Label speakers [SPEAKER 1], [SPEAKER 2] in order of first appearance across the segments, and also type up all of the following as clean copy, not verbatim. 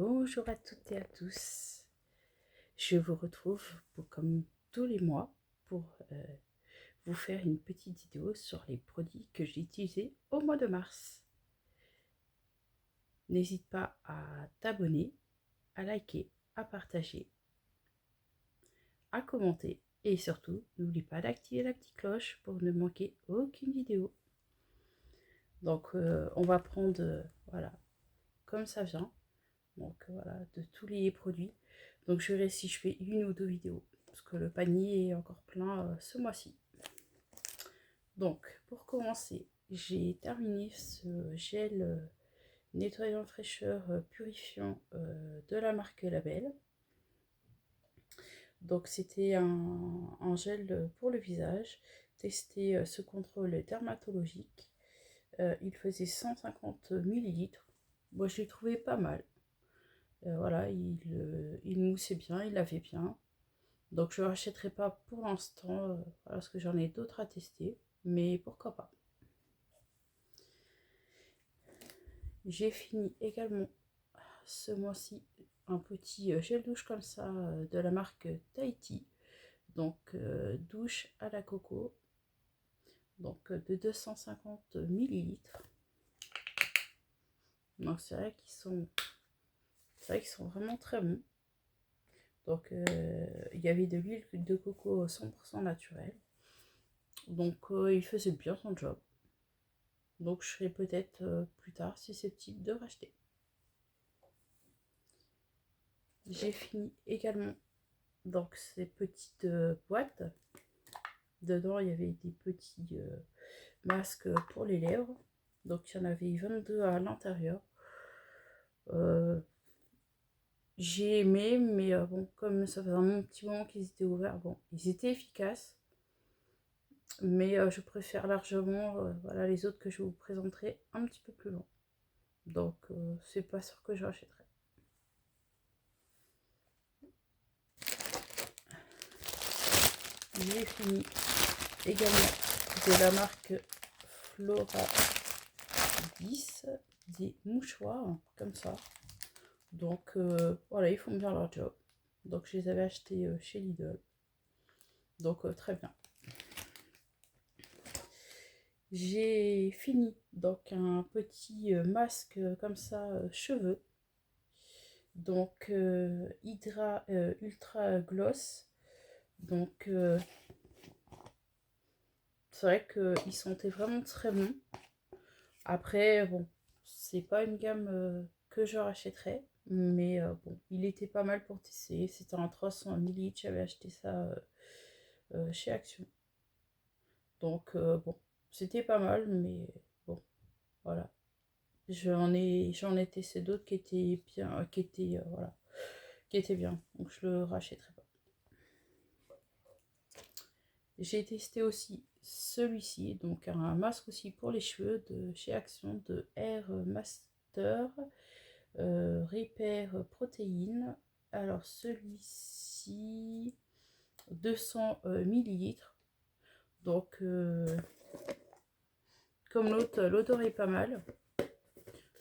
[SPEAKER 1] Bonjour à toutes et à tous. Je vous retrouve comme tous les mois pour vous faire une petite vidéo sur les produits que j'ai utilisés au mois de mars. N'hésite pas à t'abonner, à liker, à partager, à commenter et surtout n'oublie pas d'activer la petite cloche pour ne manquer aucune vidéo. Donc on va prendre voilà comme ça vient. Donc voilà, de tous les produits. Donc je verrai si je fais une ou deux vidéos parce que le panier est encore plein ce mois-ci. Donc pour commencer, j'ai terminé ce gel nettoyant fraîcheur purifiant de la marque Label. Donc c'était un gel pour le visage, testé ce contrôle dermatologique. Il faisait 150 ml. Moi je l'ai trouvé pas mal. Voilà, il moussait bien, il lavait bien. Donc je ne rachèterai pas pour l'instant, parce que j'en ai d'autres à tester, mais pourquoi pas. J'ai fini également ce mois-ci un petit gel douche comme ça de la marque Tahiti. Donc douche à la coco, donc de 250 ml. Donc c'est vrai qu'ils sont vraiment très bons. Donc il y avait de l'huile de coco 100% naturelle. Donc il faisait bien son job. Donc je serai peut-être plus tard susceptible de racheter. J'ai fini également donc ces petites boîtes. Dedans il y avait des petits masques pour les lèvres. Donc il y en avait 22 à l'intérieur. J'ai aimé, mais bon, comme ça faisait un petit moment qu'ils étaient ouverts, bon, ils étaient efficaces. Mais je préfère largement voilà, les autres que je vous présenterai un petit peu plus loin. Donc c'est pas sûr que je rachèterai. J'ai fini également de la marque Flora 10 des mouchoirs comme ça. Donc voilà, ils font bien leur job. Donc je les avais achetés chez Lidl. Donc très bien. J'ai fini donc un petit masque comme ça cheveux. Donc Ultra Gloss. Donc c'est vrai qu'il sentait vraiment très bon. Après bon, c'est pas une gamme que je rachèterais, mais bon, il était pas mal pour tester. C'était en 300 ml, j'avais acheté ça chez Action. Donc bon, c'était pas mal, mais bon, voilà. J'en ai testé d'autres qui étaient bien, voilà, qui étaient bien. Donc je le rachèterai pas. J'ai testé aussi celui-ci, donc un masque aussi pour les cheveux de chez Action de Air Master Repair Protéines. Alors celui-ci 200 ml. Donc comme l'autre, l'odeur est pas mal.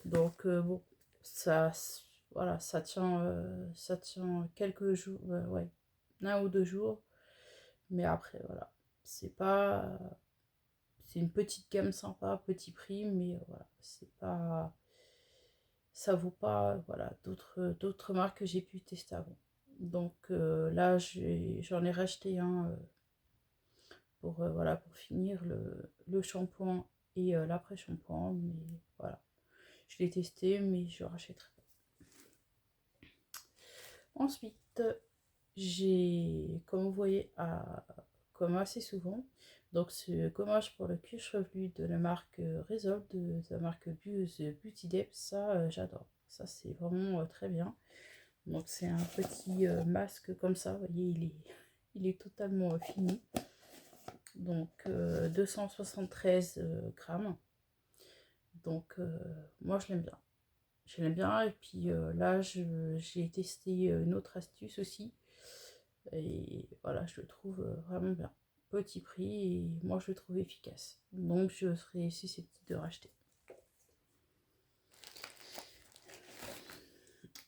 [SPEAKER 1] Donc bon, ça voilà, ça tient quelques jours, ouais, 1 ou 2 jours. Mais après voilà, c'est pas c'est une petite gamme sympa, petit prix, mais voilà, c'est pas, ça vaut pas voilà d'autres marques que j'ai pu tester avant. Donc là j'en ai racheté un pour voilà, pour finir le shampoing et l'après-shampoing, mais voilà, je l'ai testé mais je rachèterai pas. Ensuite j'ai, comme vous voyez, comme assez souvent, donc ce gommage pour le cuir chevelu de la marque Resolve, de la marque Buse Beauty Depth, ça j'adore. Ça c'est vraiment très bien. Donc c'est un petit masque comme ça, vous voyez, il est totalement fini. Donc 273 grammes. Donc moi je l'aime bien. Je l'aime bien, et puis là j'ai testé une autre astuce aussi. Et voilà, je le trouve vraiment bien. Petit prix, et moi je le trouve efficace. Donc je serai susceptible de racheter.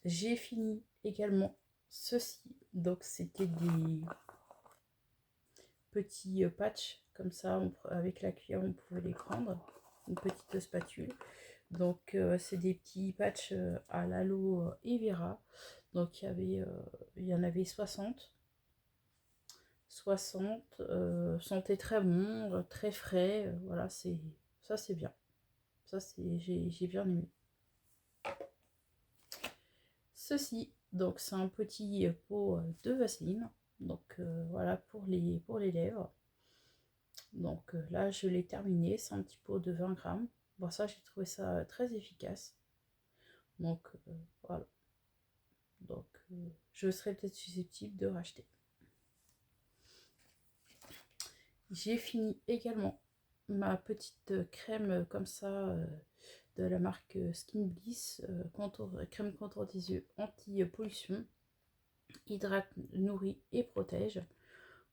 [SPEAKER 1] J'ai fini également ceci. Donc c'était des petits patchs comme ça, avec la cuillère on pouvait les prendre, une petite spatule. Donc c'est des petits patchs à l'aloe vera. Donc il y en avait 60. Sentaient très bon, très frais. Voilà, ça c'est bien. Ça j'ai bien aimé. Ceci, donc c'est un petit pot de vaseline. Donc voilà pour les lèvres. Donc là je l'ai terminé, c'est un petit pot de 20 grammes. Bon ça j'ai trouvé ça très efficace. Donc voilà. Donc je serais peut-être susceptible de racheter. J'ai fini également ma petite crème comme ça de la marque Skin Bliss, crème contour des yeux anti-pollution, hydrate, nourrit et protège.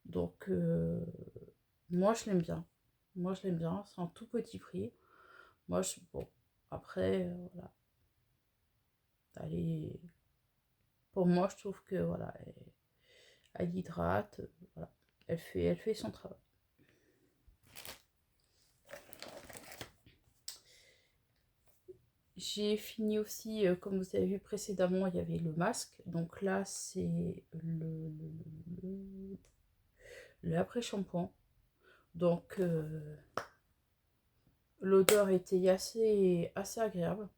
[SPEAKER 1] Donc moi je l'aime bien. Moi je l'aime bien, c'est un tout petit prix. Bon, après, voilà. Allez, pour moi je trouve que voilà, elle hydrate, voilà. Elle fait son travail. J'ai fini aussi, comme vous avez vu précédemment, il y avait le masque. Donc là, c'est l'après-shampoing. Donc l'odeur était assez agréable.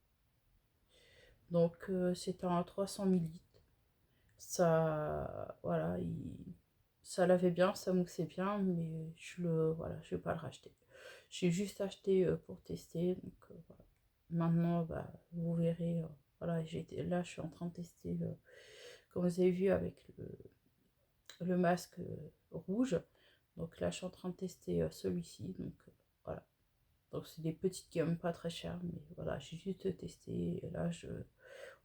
[SPEAKER 1] Donc c'était un 300 ml. Ça, voilà, ça lavait bien, ça moussait bien, mais voilà, je vais pas le racheter. J'ai juste acheté pour tester. Donc voilà. Maintenant, bah, vous verrez. Voilà, là, je suis en train de tester, comme vous avez vu, avec le masque rouge. Donc là, je suis en train de tester celui-ci. Donc voilà. Donc c'est des petites gammes pas très chères, mais voilà, j'ai juste testé. Et là,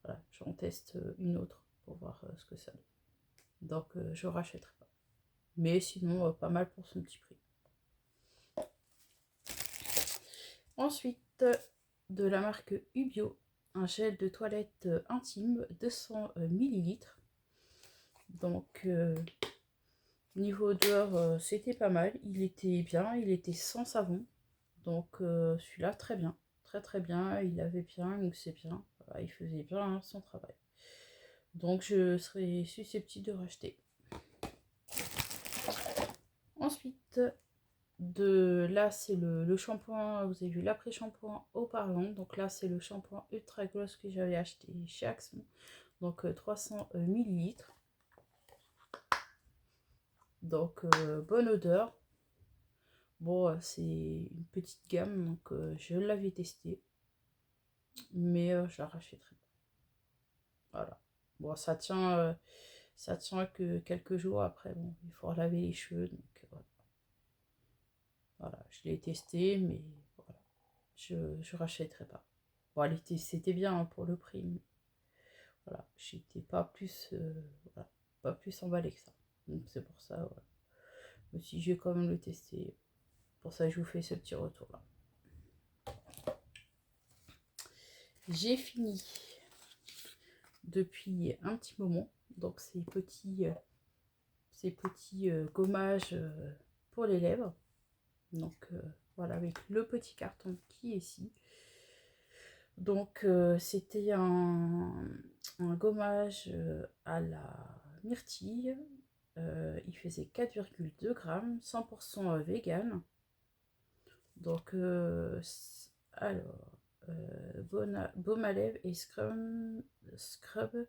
[SPEAKER 1] voilà, j'en teste une autre pour voir ce que ça donne. Donc je rachèterai pas. Mais sinon, pas mal pour son petit prix. Ensuite, de la marque Ubio, un gel de toilette intime 200 ml. Donc niveau odeur, c'était pas mal. Il était bien, il était sans savon. Donc celui-là, très bien. Très très bien. Il avait bien, il moussait bien. Voilà, il faisait bien son travail. Donc je serais susceptible de racheter. Ensuite, là c'est le shampoing, vous avez vu l'après-shampoing auparavant. Donc là c'est le shampoing ultra gloss que j'avais acheté chez Axon. Donc 300 ml. Donc bonne odeur. Bon, c'est une petite gamme, donc je l'avais testé, mais je la rachèterai pas. Voilà. Bon, ça tient que quelques jours après. Bon, il faut laver les cheveux, donc voilà. Voilà, je l'ai testé, mais voilà, je rachèterai pas. Bon, c'était bien hein, pour le prix, mais voilà, j'étais pas plus, voilà, pas plus emballée que ça. Donc c'est pour ça, voilà. Mais si je vais quand même le tester, pour ça je vous fais ce petit retour là. J'ai fini depuis un petit moment. Donc ces petits gommages pour les lèvres. Donc voilà, avec le petit carton qui est ici. Donc c'était un gommage à la myrtille. Il faisait 4,2 grammes, 100% vegan. Donc alors, baume à lèvres et scrub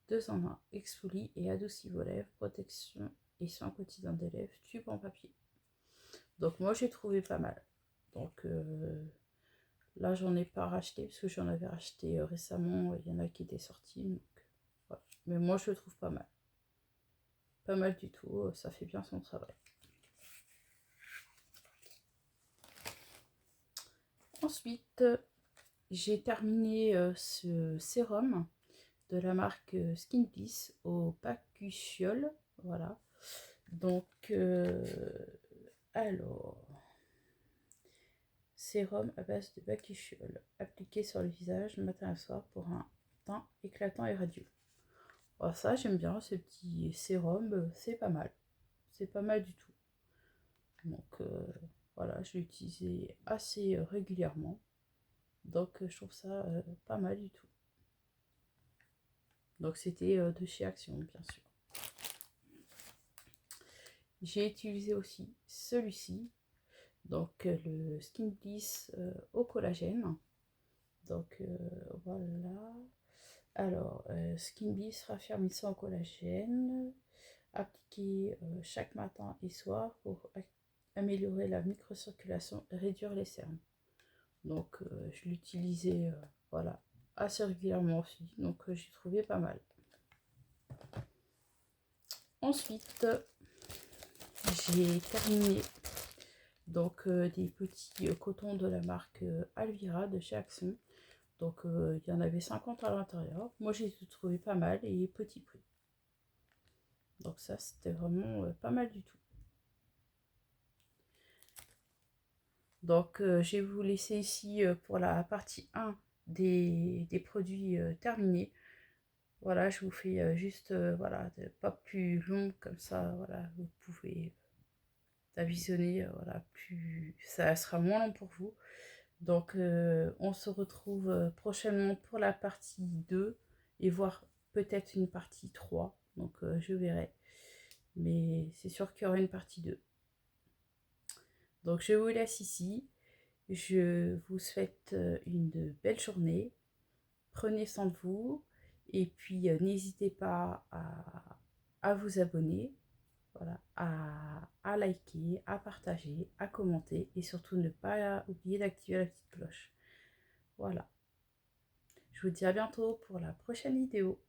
[SPEAKER 1] 2 en 1, exfolie et adoucit vos lèvres, protection et soin quotidien des lèvres, tube en papier. Donc moi j'ai trouvé pas mal. Donc là j'en ai pas racheté parce que j'en avais racheté récemment, il y en a qui étaient sortis. Donc, voilà. Mais moi je le trouve pas mal. Pas mal du tout, ça fait bien son travail. Ensuite, j'ai terminé ce sérum de la marque Skin Bliss au Bakuchiol. Voilà. Donc, alors, sérum à base de bakuchiol appliqué sur le visage matin et soir pour un teint éclatant et radieux. Alors ça, j'aime bien ce petit sérum, c'est pas mal. C'est pas mal du tout. Donc voilà, je l'ai utilisé assez régulièrement. Donc je trouve ça pas mal du tout. Donc c'était de chez Action, bien sûr. J'ai utilisé aussi celui-ci, donc le Skin Bliss au collagène. Donc voilà. Alors, Skin Bliss raffermissant au collagène, appliqué chaque matin et soir pour améliorer la microcirculation et réduire les cernes. Donc je l'utilisais voilà, assez régulièrement aussi, donc j'ai trouvé pas mal. Ensuite, j'ai terminé donc des petits cotons de la marque Alvira de chez Action. Donc il y en avait 50 à l'intérieur. Moi j'ai trouvé pas mal et petit prix. Donc ça c'était vraiment pas mal du tout. Donc je vais vous laisser ici pour la partie 1 des produits terminés. Voilà, je vous fais juste voilà, pas plus long comme ça, voilà, vous pouvez la visionner, voilà, plus ça sera moins long pour vous. Donc on se retrouve prochainement pour la partie 2 et voir peut-être une partie 3. Donc je verrai. Mais c'est sûr qu'il y aura une partie 2. Donc je vous laisse ici. Je vous souhaite une belle journée. Prenez soin de vous. Et puis n'hésitez pas à vous abonner. Voilà, à liker, à partager, à commenter et surtout ne pas oublier d'activer la petite cloche. Voilà. Je vous dis à bientôt pour la prochaine vidéo.